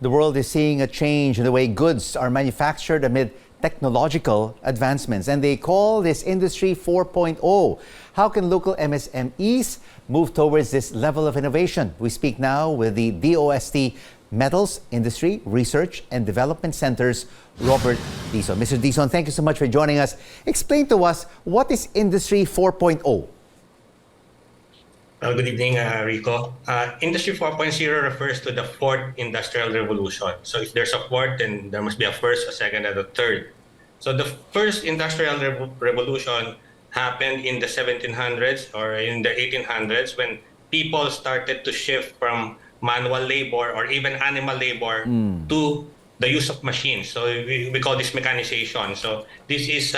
The world is seeing a change in the way goods are manufactured amid technological advancements, and they call this Industry 4.0. How can local MSMEs move towards this level of innovation? We speak now with the DOST Metals Industry Research and Development Center's Robert Dizon. Mr. Dizon, thank you so much for joining us. Explain to us, what is Industry 4.0? Good evening, Rico. Industry 4.0 refers to the fourth industrial revolution. So if there's a fourth, then there must be a first, a second, and a third. So the first industrial revolution happened in the 1700s or in the 1800s, when people started to shift from manual labor or even animal labor to the use of machines. So we call this mechanization. So this is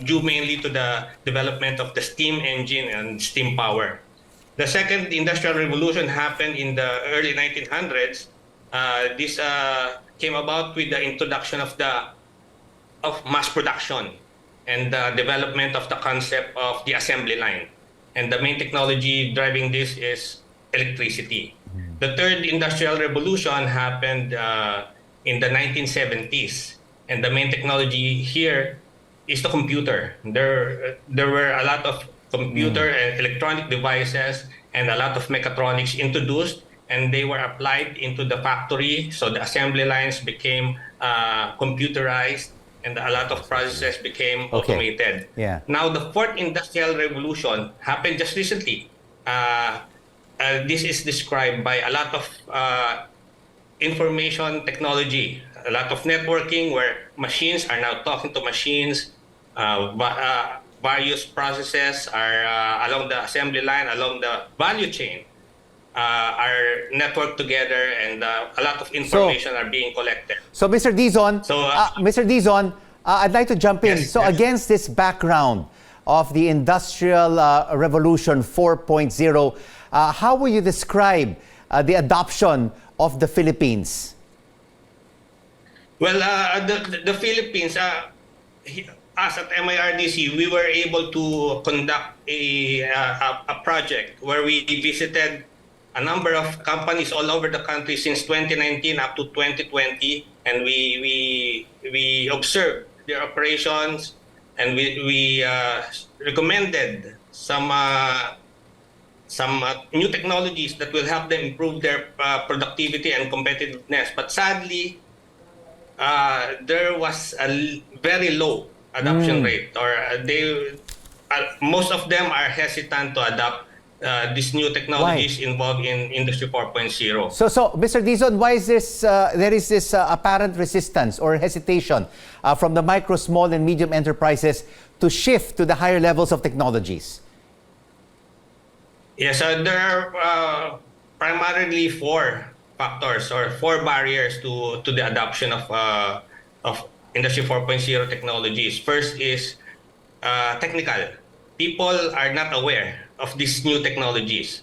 due mainly to the development of the steam engine and steam power. The second industrial revolution happened in the early 1900s. This came about with the introduction of mass production and the development of the concept of the assembly line. And the main technology driving this is electricity. The third industrial revolution happened in the 1970s. And the main technology here is the computer. There were a lot of computer and electronic devices and a lot of mechatronics introduced, and they were applied into the factory. So the assembly lines became computerized, and a lot of processes became automated. Yeah. Now the fourth industrial revolution happened just recently. This is described by a lot of information technology, a lot of networking, where machines are now talking to machines. Various processes are along the assembly line, along the value chain, are networked together, and a lot of information are being collected. So, Mr. Dizon, I'd like to jump in. Yes, so, yes. against this background of the Industrial Revolution 4.0, how will you describe the adoption of the Philippines? Well, the Philippines, us at MIRDC, we were able to conduct a project where we visited a number of companies all over the country since 2019 up to 2020, and we observed their operations, and we recommended some new technologies that will help them improve their productivity and competitiveness. But sadly, there was a very low adoption rate, or most of them are hesitant to adopt these new technologies involved in Industry 4.0. So, Mr. Dizon, why is this? There is this apparent resistance or hesitation from the micro, small, and medium enterprises to shift to the higher levels of technologies? Yes, there are primarily four factors or four barriers to the adoption of Industry 4.0 technologies. First is technical. People are not aware of these new technologies.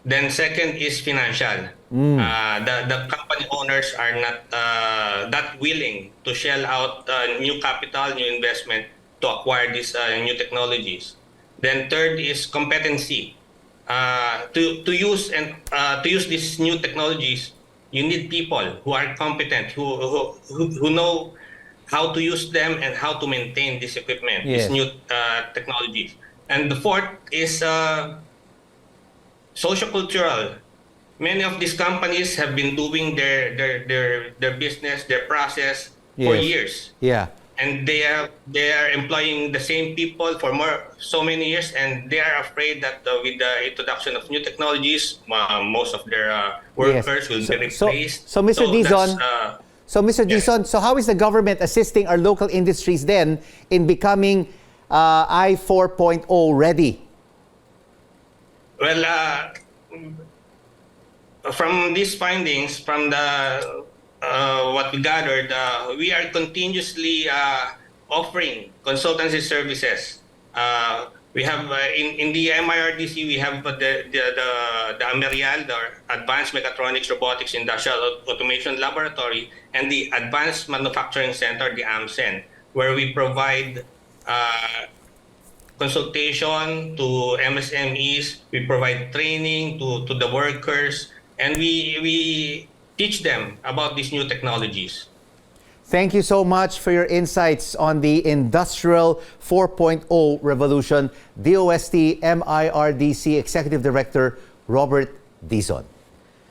Then second is financial. The company owners are not that willing to shell out new capital, new investment to acquire these new technologies. Then third is competency. To use these new technologies, you need people who are competent, who know how to use them and how to maintain this equipment, these new technologies. And the fourth is sociocultural. Many of these companies have been doing their business, their process for years. Yeah. And they are employing the same people for so many years, and they are afraid that with the introduction of new technologies, most of their workers will be replaced. So Mr. Dizon, so how is the government assisting our local industries then in becoming I 4.0 ready? Well, from these findings, from what we gathered, we are continuously offering consultancy services. We have in the MIRDC, we have the AMERIAL, the Advanced Mechatronics Robotics Industrial Automation Laboratory, and the Advanced Manufacturing Center, the AMCEN, where we provide consultation to MSMEs, we provide training to the workers, and we teach them about these new technologies. Thank you so much for your insights on the Industrial 4.0 revolution. DOST MIRDC Executive Director Robert Dizon.